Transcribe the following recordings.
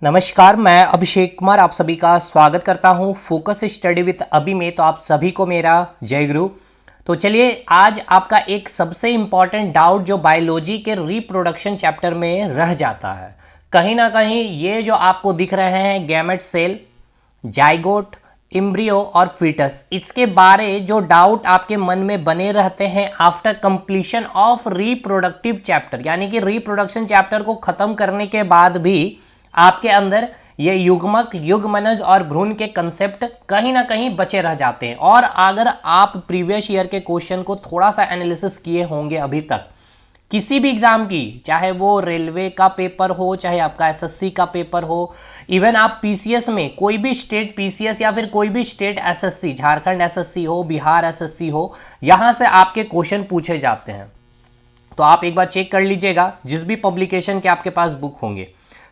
नमस्कार, मैं अभिषेक कुमार आप सभी का स्वागत करता हूं फोकस स्टडी विद अभी में। तो आप सभी को मेरा जय गुरु। तो चलिए, आज आपका एक सबसे इम्पॉर्टेंट डाउट जो बायोलॉजी के रिप्रोडक्शन चैप्टर में रह जाता है, कहीं ना कहीं ये जो आपको दिख रहे हैं गैमेट सेल, जाइगोट, एम्ब्रियो और फीटस, इसके बारे जो डाउट आपके मन में बने रहते हैं after completion of reproductive chapter, यानी कि रिप्रोडक्शन चैप्टर को खत्म करने के बाद भी आपके अंदर ये युग्मक, युग्मनज और भ्रूण के कंसेप्ट कहीं ना कहीं बचे रह जाते हैं। और अगर आप प्रीवियस ईयर के क्वेश्चन को थोड़ा सा एनालिसिस किए होंगे अभी तक, किसी भी एग्जाम की, चाहे वो रेलवे का पेपर हो, चाहे आपका एसएससी का पेपर हो, इवन आप पीसीएस में कोई भी स्टेट पीसीएस या फिर कोई भी स्टेट एसएससी, झारखंड एसएससी हो, बिहार एसएससी हो, यहां से आपके क्वेश्चन पूछे जाते हैं। तो आप एक बार चेक कर लीजिएगा जिस भी पब्लिकेशन के आपके पास बुक होंगे।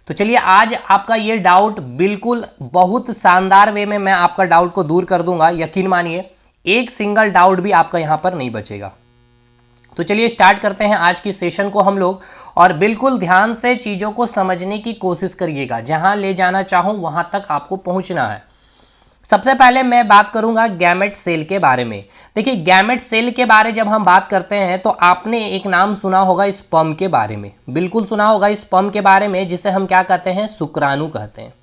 तो चलिए, आज आपका ये डाउट बिल्कुल बहुत शानदार वे में मैं आपका डाउट को दूर कर दूंगा। यकीन मानिए, एक सिंगल डाउट भी आपका यहां पर नहीं बचेगा। तो चलिए स्टार्ट करते हैं आज की सेशन को हम लोग, और बिल्कुल ध्यान से चीजों को समझने की कोशिश करिएगा। जहां ले जाना चाहूं वहां तक आपको पहुंचना है। सबसे पहले मैं बात करूंगा गैमेट सेल के बारे में। देखिए, गैमेट सेल के बारे जब हम बात करते हैं तो आपने एक नाम सुना होगा स्पर्म के बारे में, बिल्कुल सुना होगा स्पर्म के बारे में, जिसे हम क्या कहते हैं, शुक्राणु कहते हैं।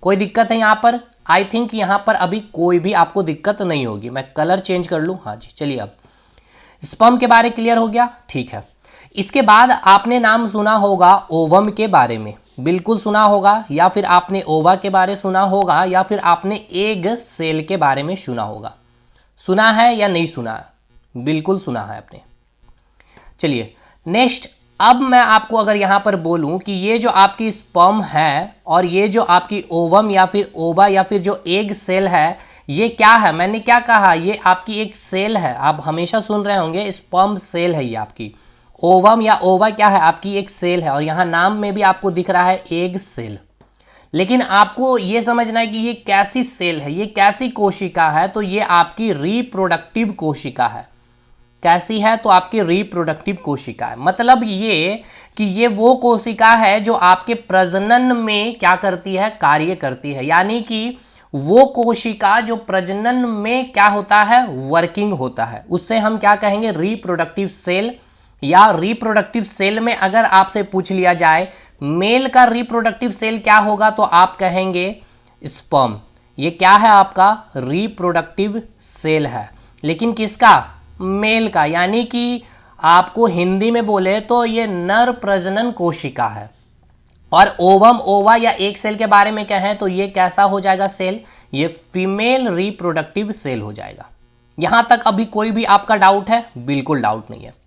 कोई दिक्कत है यहाँ पर? आई थिंक यहाँ पर अभी कोई भी आपको दिक्कत नहीं होगी। मैं कलर चेंज कर लूँ। हाँ जी, चलिए, अब स्पर्म के बारे क्लियर हो गया, ठीक है। इसके बाद आपने नाम सुना होगा ओवम के बारे में, बिल्कुल सुना होगा, या फिर आपने ओवा के बारे सुना होगा, या फिर आपने एग सेल के बारे में सुना होगा। सुना है या नहीं सुना है? बिल्कुल सुना है आपने। चलिए नेक्स्ट, अब मैं आपको अगर यहां पर बोलूं कि ये जो आपकी स्पर्म है और ये जो आपकी ओवम या फिर ओवा या फिर जो एग सेल है, ये क्या है? मैंने क्या कहा? ये आपकी एक सेल है। आप हमेशा सुन रहे होंगे स्पर्म सेल है ये आपकी। ओवम या ओवा क्या है? आपकी एक सेल है, और यहाँ नाम में भी आपको दिख रहा है एग सेल। लेकिन आपको ये समझना है कि ये कैसी सेल है, ये कैसी कोशिका है। तो ये आपकी रिप्रोडक्टिव कोशिका है। कैसी है? तो आपकी रिप्रोडक्टिव कोशिका है। मतलब ये कि ये वो कोशिका है जो आपके प्रजनन में क्या करती है, कार्य करती है। यानी कि वो कोशिका जो प्रजनन में क्या होता है, वर्किंग होता है, उससे हम क्या कहेंगे, रिप्रोडक्टिव सेल। या रिप्रोडक्टिव सेल में अगर आपसे पूछ लिया जाए मेल का रिप्रोडक्टिव सेल क्या होगा, तो आप कहेंगे स्पर्म। ये क्या है? आपका रिप्रोडक्टिव सेल है। लेकिन किसका? मेल का। यानी कि आपको हिंदी में बोले तो ये नर प्रजनन कोशिका है। और ओवम, ओवा या एक सेल के बारे में कहें तो ये कैसा हो जाएगा सेल? ये फीमेल रिप्रोडक्टिव सेल हो जाएगा। यहां तक अभी कोई भी आपका डाउट है? बिल्कुल डाउट नहीं है।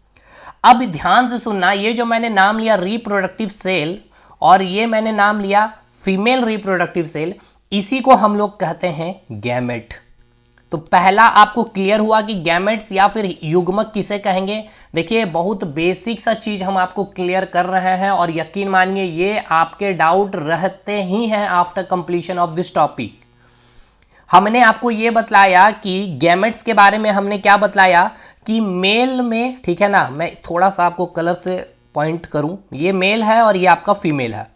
अब ध्यान से सुनना, ये जो मैंने नाम लिया रिप्रोडक्टिव सेल और ये मैंने नाम लिया फीमेल रिप्रोडक्टिव सेल, इसी को हम लोग कहते हैं गैमेट। तो पहला आपको क्लियर हुआ कि गैमेट्स या फिर युग्मक किसे कहेंगे। देखिए, बहुत बेसिक सा चीज हम आपको क्लियर कर रहे हैं, और यकीन मानिए ये आपके डाउट रहते ही हैं after completion of this topic. हमने आपको ये बतलाया कि गैमेट्स के बारे में हमने क्या बतलाया कि मेल में, ठीक है ना, मैं थोड़ा सा आपको कलर से पॉइंट करूं, ये मेल है और ये आपका फीमेल है।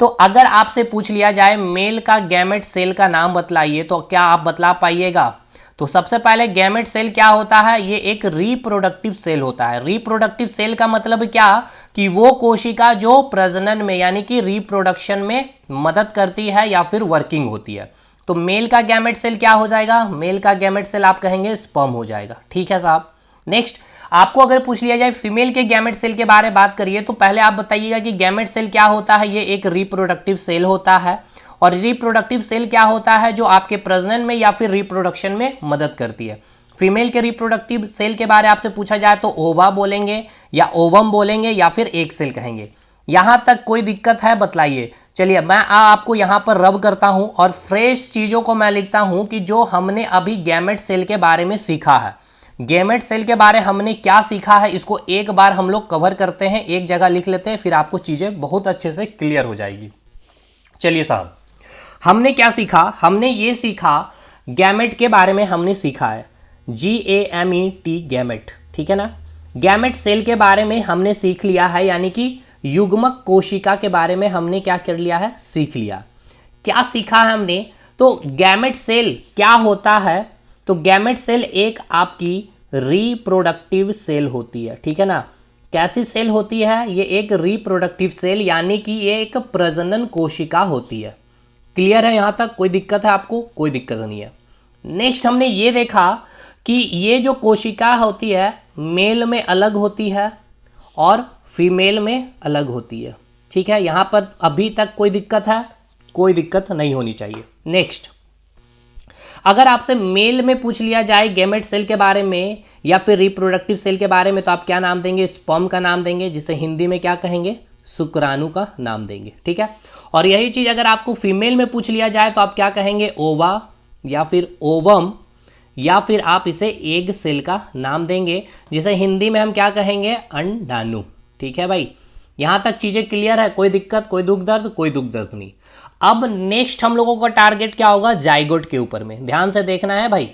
तो अगर आपसे पूछ लिया जाए मेल का गैमेट सेल का नाम बतलाइए, तो क्या आप बतला पाइएगा? तो सबसे पहले गैमेट सेल क्या होता है? ये एक रिप्रोडक्टिव सेल होता है। रिप्रोडक्टिव सेल का मतलब क्या कि वो कोशिका जो प्रजनन में यानी कि रिप्रोडक्शन में मदद करती है या फिर वर्किंग होती है। तो मेल का गैमेट सेल क्या हो जाएगा? मेल का गैमेट सेल आप कहेंगे स्पर्म हो जाएगा। ठीक है साहब। नेक्स्ट, आपको अगर पूछ लिया जाए फीमेल के गैमेट सेल के बारे में बात करिए, तो पहले आप बताइएगा कि गैमेट सेल क्या होता है। ये एक रिप्रोडक्टिव सेल होता है। और रिप्रोडक्टिव सेल क्या होता है? जो आपके प्रजनन में या फिर रिप्रोडक्शन में मदद करती है। फीमेल के रिप्रोडक्टिव सेल के बारे में आपसे पूछा जाए तो ओवा बोलेंगे या ओवम बोलेंगे या फिर एक सेल कहेंगे। यहां तक कोई दिक्कत है? बतलाइए। चलिए, मैं आपको यहां पर रब करता हूं और फ्रेश चीजों को मैं लिखता हूं कि जो हमने अभी गैमेट सेल के बारे में सीखा है। गैमेट सेल के बारे हमने क्या सीखा है, इसको एक बार हम लोग कवर करते हैं, एक जगह लिख लेते हैं, फिर आपको चीजें बहुत अच्छे से क्लियर हो जाएगी। चलिए साहब, हमने क्या सीखा? हमने ये सीखा, गैमेट के बारे में हमने सीखा है GAMET, गैमेट। ठीक है ना। गैमेट सेल के बारे में हमने सीख लिया है, यानी कि युग्मक कोशिका के बारे में हमने क्या कर लिया है, सीख लिया। क्या सीखा है हमने, तो गैमेट सेल क्या होता है, तो गैमेट सेल एक आपकी रिप्रोडक्टिव सेल होती है, ठीक है ना। कैसी सेल होती है, ये एक रिप्रोडक्टिव सेल, यानी कि ये एक प्रजनन कोशिका होती है। क्लियर है यहाँ तक, कोई दिक्कत है आपको, कोई दिक्कत नहीं है। नेक्स्ट हमने ये देखा कि ये जो कोशिका होती है मेल में अलग होती है और फीमेल में अलग होती है, ठीक है। यहाँ पर अभी तक कोई दिक्कत है, कोई दिक्कत नहीं होनी चाहिए। नेक्स्ट, अगर आपसे मेल में पूछ लिया जाए गैमेट सेल के बारे में या फिर रिप्रोडक्टिव सेल के बारे में, तो आप क्या नाम देंगे, स्पर्म का नाम देंगे, जिसे हिंदी में क्या कहेंगे, शुक्राणु का नाम देंगे, ठीक है। और यही चीज अगर आपको फीमेल में पूछ लिया जाए तो आप क्या कहेंगे, ओवा या फिर ओवम, या फिर आप इसे एग सेल का नाम देंगे, जिसे हिंदी में हम क्या कहेंगे, अंडाणु, ठीक है भाई। यहां तक चीजें क्लियर है, कोई दिक्कत, कोई दुख दर्द, कोई दुख दर्द नहीं। अब नेक्स्ट हम लोगों का टारगेट क्या होगा, जाइगोट के ऊपर में ध्यान से देखना है भाई।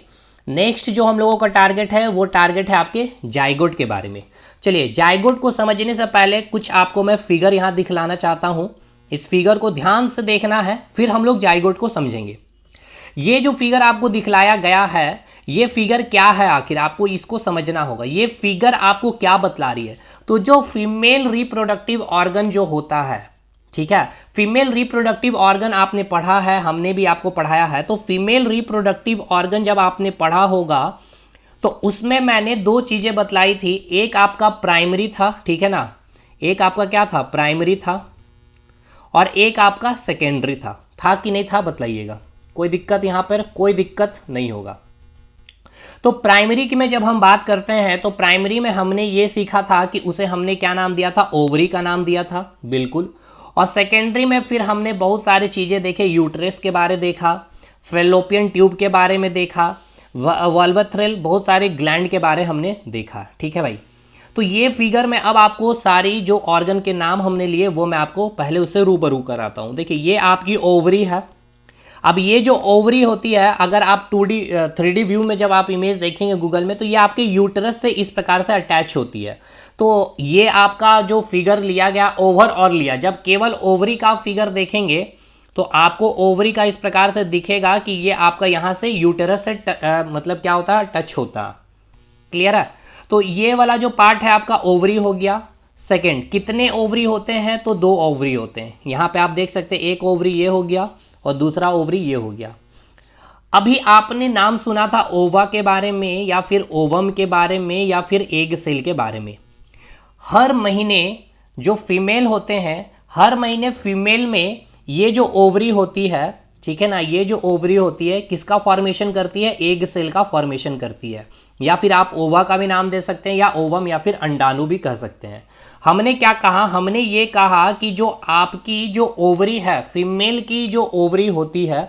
नेक्स्ट जो हम लोगों का टारगेट है वो टारगेट है आपके जाइगोट के बारे में। चलिए, जाइगोट को समझने से पहले कुछ आपको मैं फिगर यहां दिखलाना चाहता हूं। इस फिगर को ध्यान से देखना है, फिर हम लोग जाइगोट को समझेंगे। ये जो फिगर आपको दिखलाया गया है, ये फिगर क्या है, आखिर आपको इसको समझना होगा। ये फिगर आपको क्या बतला रही है, तो जो फीमेल रिप्रोडक्टिव ऑर्गन जो होता है, ठीक है, फीमेल रिप्रोडक्टिव ऑर्गन आपने पढ़ा है, हमने भी आपको पढ़ाया है। तो फीमेल रिप्रोडक्टिव ऑर्गन जब आपने पढ़ा होगा तो उसमें मैंने दो चीजें बतलाई थी। एक आपका प्राइमरी था, ठीक है ना, एक आपका क्या था, प्राइमरी था, और एक आपका सेकेंडरी था कि नहीं था, बतलाइएगा। कोई दिक्कत यहां पर, कोई दिक्कत नहीं होगा। तो प्राइमरी की में जब हम बात करते हैं तो प्राइमरी में हमने ये सीखा था कि उसे हमने क्या नाम दिया था, ओवरी का नाम दिया था, बिल्कुल। और सेकेंडरी में फिर हमने बहुत सारी चीज़ें देखे, यूट्रस के बारे देखा, फेलोपियन ट्यूब के बारे में देखा, वल्वथ्रेल, बहुत सारे ग्लैंड के बारे हमने देखा, ठीक है भाई। तो ये फिगर में अब आपको सारी जो ऑर्गन के नाम हमने लिए वो मैं आपको पहले उससे रूबरू कराता हूँ। देखिए, ये आपकी ओवरी है। अब ये जो ओवरी होती है, अगर आप 2D 3D व्यू में जब आप इमेज देखेंगे गूगल में, तो ये आपके यूट्रस से इस प्रकार से अटैच होती है। तो ये आपका जो फिगर लिया गया ओवरऑल लिया, जब केवल ओवरी का फिगर देखेंगे तो आपको ओवरी का इस प्रकार से दिखेगा कि ये आपका यहाँ से यूटेरस से मतलब क्या होता है, टच होता। क्लियर है। तो ये वाला जो पार्ट है आपका ओवरी हो गया। सेकंड, कितने ओवरी होते हैं, तो 2 ओवरी होते हैं। यहाँ पे आप देख सकते हैं, एक ओवरी ये हो गया और दूसरा ओवरी ये हो गया। अभी आपने नाम सुना था ओवा के बारे में या फिर ओवम के बारे में या फिर एग सेल के बारे में। हर महीने जो फीमेल होते हैं, हर महीने फीमेल में ये जो ओवरी होती है, ठीक है ना, ये जो ओवरी होती है किसका फॉर्मेशन करती है, एग सेल का फॉर्मेशन करती है। या फिर आप ओवा का भी नाम दे सकते हैं, या ओवम, या फिर अंडाणु भी कह सकते हैं। हमने क्या कहा, हमने ये कहा कि जो आपकी जो ओवरी है, फीमेल की जो ओवरी होती है,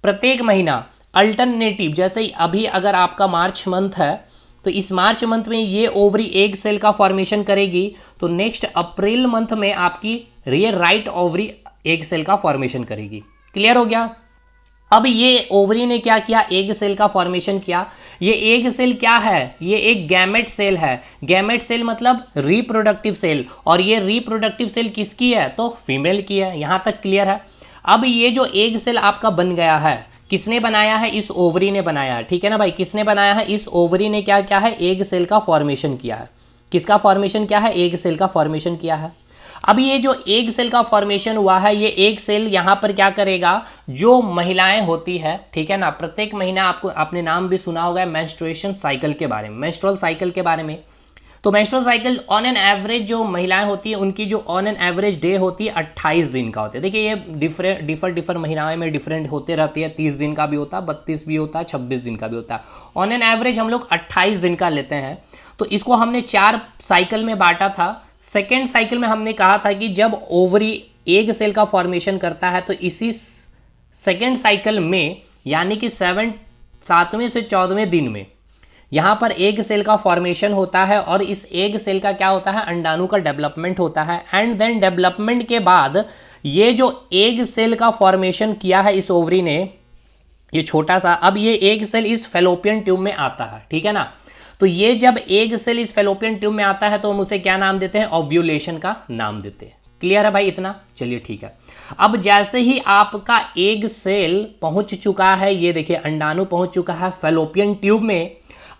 प्रत्येक महीना अल्टरनेटिव, जैसे अभी अगर आपका मार्च मंथ है तो इस मार्च मंथ में ये ओवरी एग सेल का फॉर्मेशन करेगी, तो नेक्स्ट अप्रैल मंथ में आपकी ये राइट ओवरी एग सेल का फॉर्मेशन करेगी। क्लियर हो गया। अब ये ओवरी ने क्या किया, एग सेल का फॉर्मेशन किया। ये एग सेल क्या है, ये एक गैमेट सेल है। गैमेट सेल मतलब रिप्रोडक्टिव सेल, और ये रिप्रोडक्टिव सेल किसकी है, तो फीमेल की है। यहां तक क्लियर है। अब ये जो एग सेल आपका बन गया है, किसने बनाया है, इस ओवरी ने बनाया है, ठीक है ना भाई, किसने बनाया है, इस ओवरी ने क्या किया है, एग सेल का फॉर्मेशन किया है। किसका फॉर्मेशन किया है, एग सेल का फॉर्मेशन किया है। अब ये जो एग सेल का फॉर्मेशन हुआ है, ये एग सेल यहां पर क्या करेगा, जो महिलाएं होती है, ठीक है ना, प्रत्येक महीना आपको आपने नाम भी सुना होगा मेंस्ट्रुएशन साइकिल के बारे में, मेंस्ट्रुअल साइकिल के बारे में। तो menstrual cycle on an average जो महिलाएं होती है उनकी जो ऑन एन एवरेज डे होती है 28 दिन का होता है। देखिए, ये डिफर महिलाएं में डिफरेंट होते रहती है, 30 दिन का भी होता है, 32 भी होता है, 26 दिन का भी होता है। ऑन एन एवरेज हम लोग 28 दिन का लेते हैं। तो इसको हमने 4 साइकिल में बांटा था। सेकेंड साइकिल में हमने कहा था कि जब ओवरी एग सेल का फॉर्मेशन करता है तो इसी सेकेंड साइकिल में, यानी कि 7वें से 14वें दिन में यहां पर एग सेल का फॉर्मेशन होता है, और इस एग सेल का क्या होता है, अंडाणु का डेवलपमेंट होता है। एंड देन डेवलपमेंट के बाद ये जो एग सेल का फॉर्मेशन किया है इस ओवरी ने, ये छोटा सा, अब ये एग सेल इस फेलोपियन ट्यूब में आता है, ठीक है ना। तो ये जब एग सेल इस फेलोपियन ट्यूब में आता है तो हम उसे क्या नाम देते हैं, ओव्यूलेशन का नाम देते हैं। क्लियर है भाई इतना? चलिए ठीक है। अब जैसे ही आपका एग सेल पहुंच चुका है, ये देखिए अंडाणु पहुंच चुका है फैलोपियन ट्यूब में,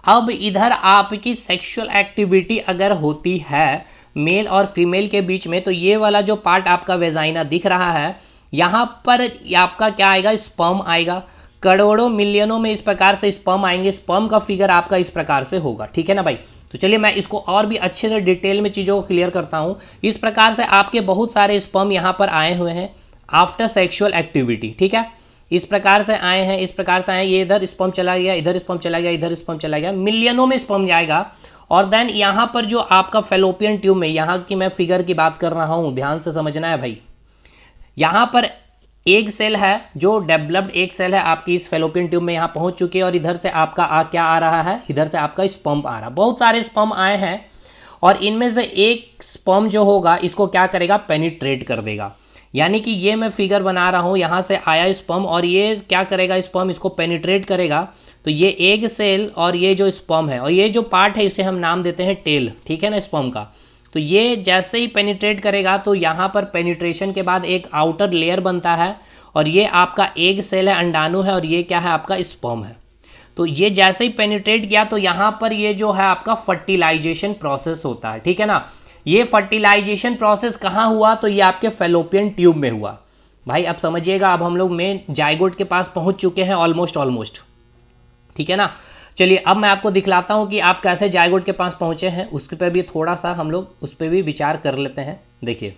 अब इधर आपकी सेक्सुअल एक्टिविटी अगर होती है मेल और फीमेल के बीच में, तो ये वाला जो पार्ट आपका वेजाइना दिख रहा है, यहाँ पर आपका क्या आएगा, स्पर्म आएगा। करोड़ों मिलियनों में इस प्रकार से स्पर्म आएंगे। स्पर्म का फिगर आपका इस प्रकार से होगा, ठीक है ना भाई? तो चलिए मैं इसको और भी अच्छे से डिटेल में चीज़ों को क्लियर करता हूँ। इस प्रकार से आपके बहुत सारे स्पर्म यहाँ पर आए हुए हैं आफ्टर सेक्सुअल एक्टिविटी, ठीक है? इस प्रकार से आए हैं, इस प्रकार से आए, ये इधर स्पर्म चला गया, इधर स्पर्म चला गया, इधर स्पर्म चला गया, मिलियनों में स्पर्म जाएगा। और देन यहाँ पर जो आपका फैलोपियन ट्यूब में, यहाँ की मैं फिगर की बात कर रहा हूँ, ध्यान से समझना है भाई। यहाँ पर एग सेल है, जो डेवलप्ड एग सेल है आपकी इस फैलोपियन ट्यूब में यहाँ पहुँच चुकी है, और इधर से आपका क्या आ रहा है, इधर से आपका स्पर्म आ रहा है। बहुत सारे स्पर्म आए हैं, और इनमें से एक स्पर्म जो होगा इसको क्या करेगा, पेनिट्रेट कर देगा। यानी कि ये मैं फिगर बना रहा हूँ, यहाँ से आया स्पर्म, और ये क्या करेगा, स्पर्म इसको पेनिट्रेट करेगा। तो ये एग सेल और ये जो स्पर्म है, और ये जो पार्ट है इसे हम नाम देते हैं टेल, ठीक है ना, स्पर्म का। तो ये जैसे ही पेनिट्रेट करेगा, तो यहाँ पर पेनिट्रेशन के बाद एक आउटर लेयर बनता है, और ये आपका एग सेल है, अंडाणु है, और ये क्या है, आपका स्पर्म है। तो ये जैसे ही पेनिट्रेट किया, तो यहाँ पर ये जो है आपका फर्टिलाइजेशन प्रोसेस होता है, ठीक है ना। ये फर्टिलाइजेशन प्रोसेस कहाँ हुआ, तो ये आपके फैलोपियन ट्यूब में हुआ। भाई अब समझिएगा, अब हम लोग मेन जाइगोट के पास पहुंच चुके हैं ऑलमोस्ट, ठीक है ना। चलिए अब मैं आपको दिखलाता हूं कि आप कैसे जाइगोट के पास पहुंचे हैं, उसके पे भी थोड़ा सा हम लोग उस पर भी विचार कर लेते हैं। देखिए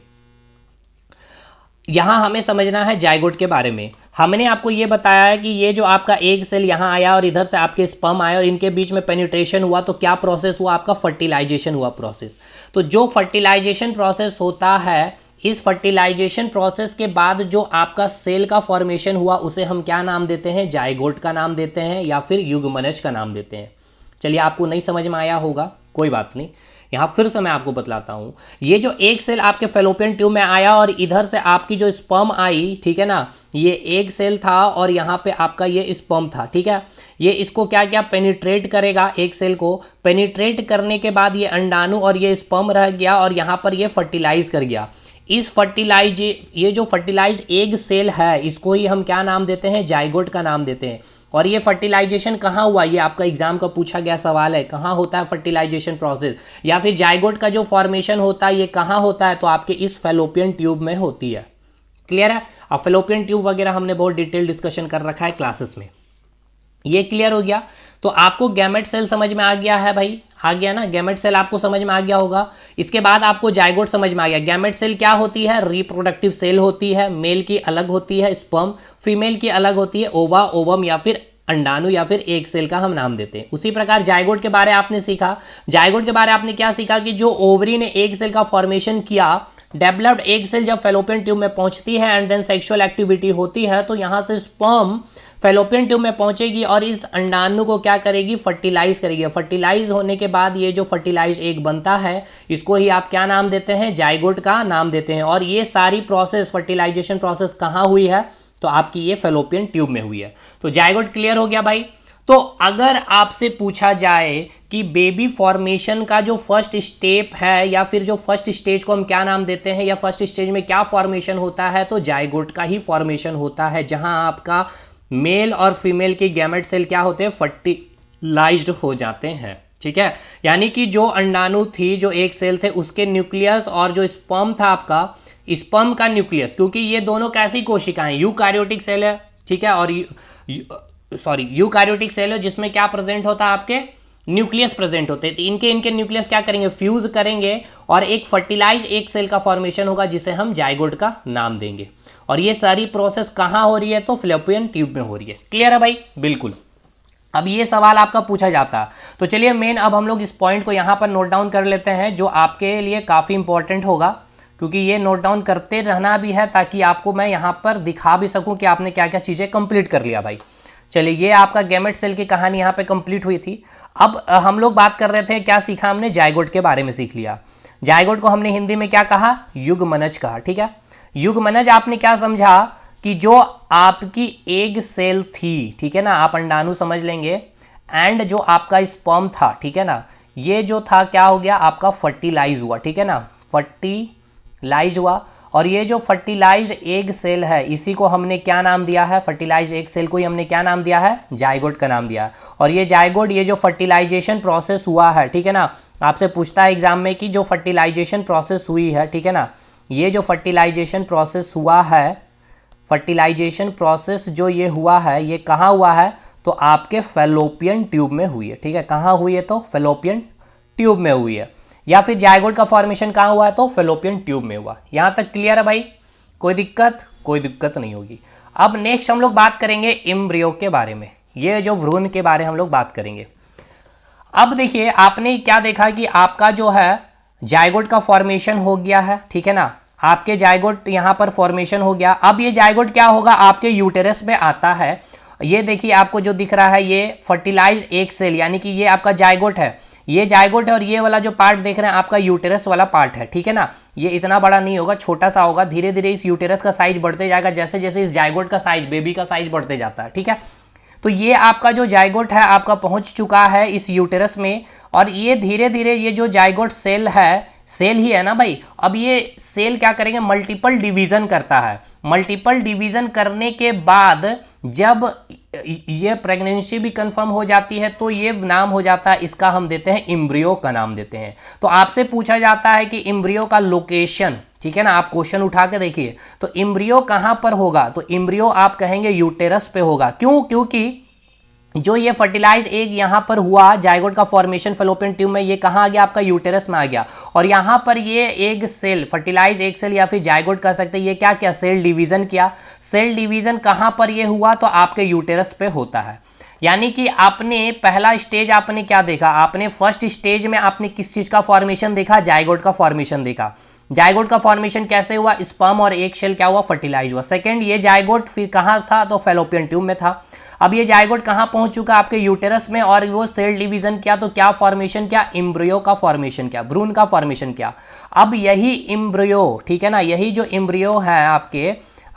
यहाँ हमें समझना है जाइगोट के बारे में। हमने आपको ये बताया है कि ये जो आपका एग सेल यहाँ आया और इधर से आपके स्पर्म आया और इनके बीच में पेनिट्रेशन हुआ, तो क्या प्रोसेस हुआ, आपका फर्टिलाइजेशन हुआ प्रोसेस। तो जो फर्टिलाइजेशन प्रोसेस होता है, इस फर्टिलाइजेशन प्रोसेस के बाद जो आपका सेल का फॉर्मेशन हुआ, उसे हम क्या नाम देते हैं, जाइगोट का नाम देते हैं, या फिर युग्मनज का नाम देते हैं। चलिए आपको नहीं समझ में आया होगा, कोई बात नहीं, यहाँ फिर से मैं आपको बतलाता हूँ। ये जो एक सेल आपके फैलोपियन ट्यूब में आया और इधर से आपकी जो स्पर्म आई, ठीक है ना, ये एक सेल था और यहाँ पे आपका ये स्पर्म था, ठीक है। ये इसको क्या क्या पेनिट्रेट करेगा, एक सेल को पेनिट्रेट करने के बाद ये अंडाणु और ये स्पर्म रह गया, और यहाँ पर ये फर्टिलाइज कर गया। ये जो फर्टिलाइज्ड एग सेल है, इसको ही हम क्या नाम देते हैं, जाइगोट का नाम देते हैं। और ये फर्टिलाइजेशन कहाँ हुआ, ये आपका एग्जाम का पूछा गया सवाल है, कहाँ होता है फर्टिलाइजेशन प्रोसेस, या फिर जाइगोट का जो फॉर्मेशन होता है ये कहाँ होता है, तो आपके इस फैलोपियन ट्यूब में होती है। क्लियर है? अब फैलोपियन ट्यूब वगैरह हमने बहुत डिटेल डिस्कशन कर रखा है क्लासेस में। ये क्लियर हो गया। तो आपको गैमेट सेल समझ में आ गया है भाई, आ गया ना, गैमेट सेल आपको समझ में आ गया होगा। इसके बाद आपको जाइगोट समझ में आ गया। गैमेट सेल क्या होती है, रिप्रोडक्टिव सेल होती है, मेल की अलग होती है स्पर्म, फीमेल की अलग होती है ओवा, ओवम या फिर अंडाणु या फिर एक सेल का हम नाम देते हैं। उसी प्रकार जाइगोट के बारे आपने सीखा। जाइगोट के बारे आपने क्या सीखा कि जो ओवरी ने एक सेल का फॉर्मेशन किया, डेवलप्ड एग सेल जब फैलोपियन ट्यूब में पहुंचती है एंड देन सेक्सुअल एक्टिविटी होती है, तो यहां से स्पर्म फैलोपियन ट्यूब में पहुंचेगी और इस अंडाणु को क्या करेगी, फर्टिलाइज करेगी। फर्टिलाइज होने के बाद ये जो फर्टिलाइज एग बनता है, इसको ही आप क्या नाम देते हैं, जाइगोट का नाम देते हैं। और ये सारी प्रोसेस, फर्टिलाइजेशन प्रोसेस कहाँ हुई है, तो आपकी ये फैलोपियन ट्यूब में हुई है। तो जाइगोट क्लियर हो गया भाई। तो अगर आपसे पूछा जाए कि बेबी फॉर्मेशन का जो फर्स्ट स्टेप है, या फिर जो फर्स्ट स्टेज को हम क्या नाम देते हैं, या फर्स्ट स्टेज में क्या फॉर्मेशन होता है, तो जाइगोट का ही फॉर्मेशन होता है, जहां आपका मेल और फीमेल के गैमेट सेल क्या होते हैं, फर्टिलाइज्ड हो जाते हैं। ठीक है, यानी कि जो अंडाणु थी, जो एक सेल थे, उसके न्यूक्लियस और जो स्पर्म था आपका, स्पर्म का न्यूक्लियस, क्योंकि ये दोनों कैसी कोशिकाएं, यूकार्योटिक सेल है, ठीक है, और यूकार्योटिक सेल है जिसमें क्या प्रेजेंट होता है, आपके न्यूक्लियस प्रेजेंट होते हैं। तो इनके न्यूक्लियस क्या करेंगे, फ्यूज करेंगे और एक फर्टिलाइज एक सेल का फॉर्मेशन होगा, जिसे हम जाइगोट का नाम देंगे। और ये सारी प्रोसेस कहाँ हो रही है, तो फैलोपियन ट्यूब में हो रही है। क्लियर है भाई? बिल्कुल। अब ये सवाल आपका पूछा जाता है, तो चलिए मेन अब हम लोग इस पॉइंट को यहाँ पर नोट डाउन कर लेते हैं, जो आपके लिए काफ़ी इंपॉर्टेंट होगा, क्योंकि ये नोट डाउन करते रहना भी है, ताकि आपको मैं यहाँ पर दिखा भी सकूँ कि आपने क्या क्या चीज़ें कंप्लीट कर लिया भाई। चलिए, ये आपका गैमेट सेल की कहानी यहाँ पे कंप्लीट हुई थी। अब हम लोग बात कर रहे थे, क्या सीखा हमने, जाइगोट के बारे में सीख लिया। जाइगोट को हमने हिंदी में क्या कहा, युग्मनज कहा। ठीक है, युग्मनज आपने क्या समझा कि जो आपकी एग सेल थी, ठीक है ना, आप अंडाणु समझ लेंगे, एंड जो आपका स्पर्म था, ठीक है ना, ये जो था क्या हो गया, आपका फर्टिलाइज हुआ, ठीक है ना, फर्टिलाइज फर्टिलाइज हुआ, और ये जो फर्टिलाइज्ड एग सेल है इसी को हमने क्या नाम दिया है, फर्टिलाइज्ड एग सेल को ही हमने क्या नाम दिया है, जाइगोट का नाम दिया है। और ये जाइगोट, ये जो फर्टिलाइजेशन प्रोसेस हुआ है, ठीक है ना, आपसे पूछता है एग्जाम में कि जो फर्टिलाइजेशन प्रोसेस हुई है, ठीक है ना, ये जो फर्टिलाइजेशन प्रोसेस हुआ है, फर्टिलाइजेशन प्रोसेस जो ये हुआ है ये कहाँ हुआ है, तो आपके फैलोपियन ट्यूब में हुई है। ठीक है, कहाँ हुई है, तो फैलोपियन ट्यूब में हुई है। या फिर जाइगोट का फॉर्मेशन कहाँ हुआ है, तो फैलोपियन ट्यूब में हुआ। यहाँ तक क्लियर है भाई, कोई दिक्कत नहीं होगी। अब नेक्स्ट हम लोग बात करेंगे एम्ब्रियो के बारे में, ये जो भ्रूण के बारे में हम लोग बात करेंगे। अब देखिए आपने क्या देखा कि आपका जो है जाइगोट का फॉर्मेशन हो गया है, ठीक है ना, आपके जाइगोट यहाँ पर फॉर्मेशन हो गया। अब ये जाइगोट क्या होगा, आपके यूटेरस में आता है। ये देखिए आपको जो दिख रहा है ये फर्टिलाइज्ड एग सेल, यानी कि ये आपका जाइगोट है, ये जाइगोट है, और ये वाला जो पार्ट देख रहे हैं आपका यूटेरस वाला पार्ट है। ठीक है ना, ये इतना बड़ा नहीं होगा, छोटा सा होगा। धीरे धीरे इस यूटेरस का साइज बढ़ते जाएगा जैसे जैसे इस जाइगोट का साइज, बेबी का साइज बढ़ते जाता है। ठीक है, तो ये आपका जो जाइगोट है आपका पहुंच चुका है इस यूटेरस में, और ये धीरे धीरे ये जो जाइगोट सेल है, सेल ही है ना भाई, अब ये सेल क्या करेंगे, मल्टीपल डिवीजन करता है। मल्टीपल डिवीजन करने के बाद जब ये प्रेगनेंसी भी कंफर्म हो जाती है तो ये नाम हो जाता है, इसका हम देते हैं एम्ब्रियो का नाम देते हैं। तो आपसे पूछा जाता है कि एम्ब्रियो का लोकेशन, ठीक है ना, आप क्वेश्चन उठा के देखिए, तो एम्ब्रियो कहां पर होगा, तो एम्ब्रियो आप कहेंगे यूटेरस पे होगा। क्यों, क्योंकि जो ये फर्टिलाइज एग यहाँ पर हुआ, जाइगोट का फॉर्मेशन फैलोपियन ट्यूब में, ये कहाँ आ गया, आपका यूटेरस में आ गया। और यहाँ पर ये egg cell, fertilize egg cell या फिर जाइगोट कह सकते हैं, ये क्या किया, सेल डिवीजन किया। सेल डिवीजन कहाँ पर ये हुआ, तो आपके यूटेरस पे होता है। यानी कि आपने पहला स्टेज आपने क्या देखा, आपने फर्स्ट स्टेज में आपने किस चीज का फॉर्मेशन देखा, जाइगोट का फॉर्मेशन देखा। जाइगोट का फॉर्मेशन कैसे हुआ, स्पर्म और एग शेल क्या हुआ, फर्टिलाइज हुआ। सेकंड, ये जाइगोट फिर कहाँ था, तो फैलोपियन ट्यूब में था। अब ये जाइगोट कहाँ पहुंच चुका, आपके यूटेरस में, और वो सेल डिवीजन किया, तो क्या फॉर्मेशन किया, एम्ब्रियो का फॉर्मेशन किया, भ्रूण का फॉर्मेशन किया। अब यही एम्ब्रियो, ठीक है ना, यही जो एम्ब्रियो है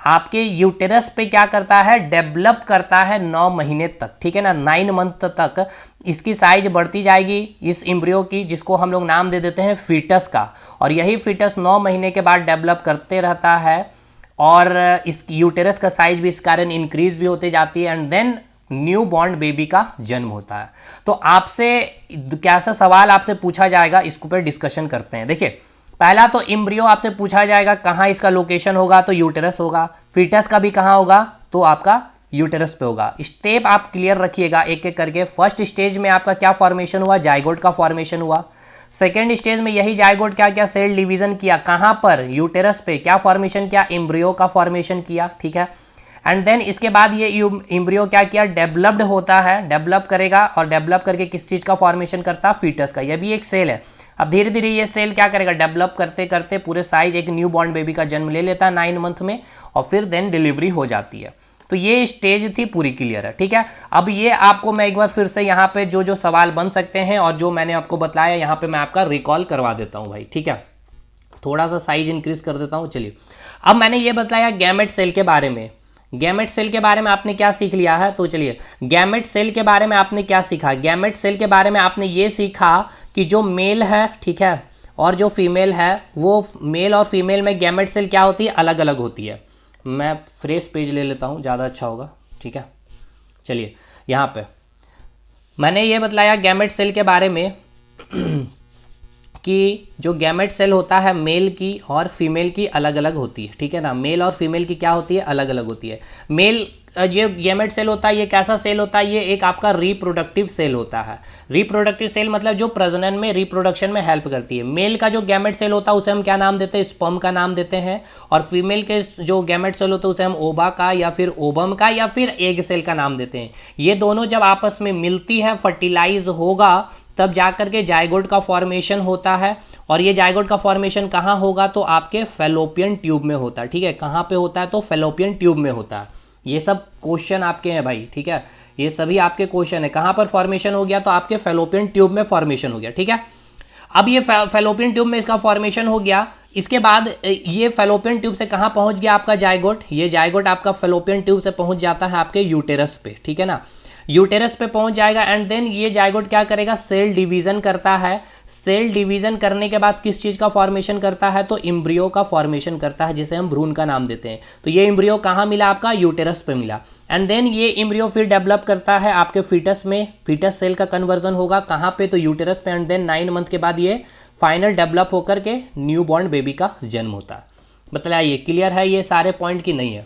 आपके यूटेरस पे क्या करता है, डेवलप करता है 9 महीने तक। ठीक है ना, 9 मंथ तक इसकी साइज बढ़ती जाएगी इस एम्ब्रियो की, जिसको हम लोग नाम दे देते हैं फीटस का। और यही फीटस 9 महीने के बाद डेवलप करते रहता है, और इस यूटेरस का साइज भी इस कारण इंक्रीज भी होते जाती है, and then new born baby का जन्म होता है। तो आपसे कैसा सवाल आपसे पूछा जाएगा, इसके ऊपर डिस्कशन करते हैं। देखिए, पहला तो एम्ब्रियो आपसे पूछा जाएगा कहाँ इसका लोकेशन होगा, तो यूटेरस होगा। फीटस का भी कहाँ होगा, तो आपका यूटेरस पे होगा। स्टेप आप क्लियर रखिएगा एक एक करके। फर्स्ट स्टेज में आपका क्या फॉर्मेशन हुआ, जाइगोट का फॉर्मेशन हुआ। सेकेंड स्टेज में यही जाइगोट क्या किया, सेल डिवीजन किया, कहाँ पर, यूटेरस पे। क्या फॉर्मेशन किया, एम्ब्रियो का फॉर्मेशन किया। ठीक है, एंड देन इसके बाद ये एम्ब्रियो क्या किया, डेवलप्ड होता है, डेवलप करेगा, और डेवलप करके किस चीज़ का फॉर्मेशन करता है, फीटस का। यह भी एक सेल है। अब धीरे धीरे ये सेल क्या करेगा, डेवलप करते करते पूरे साइज एक न्यू बॉर्न बेबी का जन्म ले लेता है 9 मंथ में, और फिर देन डिलीवरी हो जाती है। तो ये स्टेज थी पूरी क्लियर है। ठीक है, अब ये आपको मैं एक बार फिर से यहाँ पे जो जो सवाल बन सकते हैं और जो मैंने आपको बताया यहाँ पे मैं आपका रिकॉल करवा देता हूँ भाई। ठीक है, थोड़ा सा साइज इंक्रीज कर देता हूँ। चलिए, अब मैंने ये बताया गैमेट सेल के बारे में। गैमेट सेल के बारे में आपने क्या सीख लिया है, तो चलिए, गैमेट सेल के बारे में आपने क्या सीखा। गैमेट सेल के बारे में आपने ये सीखा कि जो मेल है, ठीक है, और जो फीमेल है, वो मेल और फीमेल में गैमेट सेल क्या होती है, अलग अलग होती है। मैं फ्रेश पेज ले लेता हूँ, ज़्यादा अच्छा होगा। ठीक है, चलिए, यहाँ पे मैंने ये बतलाया गैमेट सेल के बारे में कि जो गैमेट सेल होता है मेल की और फीमेल की अलग अलग होती है। ठीक है ना, मेल और फीमेल की क्या होती है, अलग अलग होती है। मेल जो गैमेट सेल होता है ये कैसा सेल होता है, ये एक आपका रिप्रोडक्टिव सेल होता है। रिप्रोडक्टिव सेल मतलब जो प्रजनन में, रिप्रोडक्शन में हेल्प करती है। मेल का जो गैमेट सेल होता है उसे हम क्या नाम देते हैं, स्पर्म का नाम देते हैं। और फीमेल के जो गैमेट सेल होता है उसे हम ओवा का या फिर ओवम का या फिर एग सेल का नाम देते हैं। ये दोनों जब आपस में मिलती है, फर्टिलाइज होगा, तब जाकर के जाइगोट का फॉर्मेशन होता है। और ये जाइगोट का फॉर्मेशन कहाँ होगा, तो आपके फैलोपियन ट्यूब में होता है। ठीक है, कहाँ पे होता है, तो फैलोपियन ट्यूब में होता है। ये सब क्वेश्चन आपके हैं भाई। ठीक है, ये सभी आपके क्वेश्चन है। कहाँ पर फॉर्मेशन हो गया, तो आपके फैलोपियन ट्यूब में फॉर्मेशन हो गया। ठीक है, अब ये फैलोपियन ट्यूब में इसका फॉर्मेशन हो गया। इसके बाद ये फैलोपियन ट्यूब से कहाँ पहुँच गया आपका जाइगोट, ये जाइगोट आपका फैलोपियन ट्यूब से पहुँच जाता है आपके यूटेरस पे। ठीक है ना, यूटेरस पे पहुंच जाएगा एंड देन ये जाइगोट क्या करेगा, सेल डिवीजन करता है। सेल डिवीजन करने के बाद किस चीज़ का फॉर्मेशन करता है, तो इम्ब्रियो का फॉर्मेशन करता है, जिसे हम भ्रूण का नाम देते हैं। तो ये इम्ब्रियो कहाँ मिला, आपका यूटेरस पे मिला। एंड देन ये इम्ब्रियो फिर डेवलप करता है आपके फीटस में, फीटस सेल का कन्वर्जन होगा कहाँ पे, तो यूटेरस पे। एंड देन 9 मंथ के बाद ये फाइनल डेवलप होकर के न्यू बॉर्न बेबी का जन्म होता है। बताइए क्लियर है ये सारे पॉइंट की नहीं है?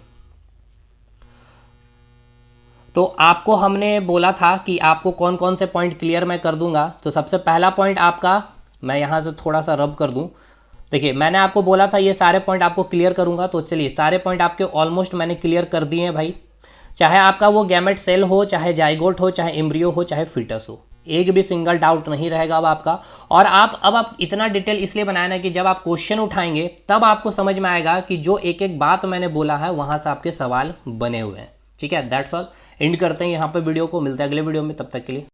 तो आपको हमने बोला था कि आपको कौन कौन से पॉइंट क्लियर मैं कर दूंगा। तो सबसे पहला पॉइंट आपका, मैं यहाँ से थोड़ा सा रब कर दूं। देखिए मैंने आपको बोला था ये सारे पॉइंट आपको क्लियर करूंगा, तो चलिए सारे पॉइंट आपके ऑलमोस्ट मैंने क्लियर कर दिए हैं भाई। चाहे आपका वो गैमेट सेल हो, चाहे जाइगोट हो, चाहे एम्ब्रियो हो, चाहे फीटस हो, एक भी सिंगल डाउट नहीं रहेगा अब आपका। और आप इतना डिटेल इसलिए बनाए ना कि जब आप क्वेश्चन उठाएंगे तब आपको समझ में आएगा कि जो एक एक बात मैंने बोला है वहां से आपके सवाल बने हुए हैं। ठीक है, दैट्स ऑल। एंड करते हैं यहाँ पे वीडियो को, मिलते हैं अगले वीडियो में, तब तक के लिए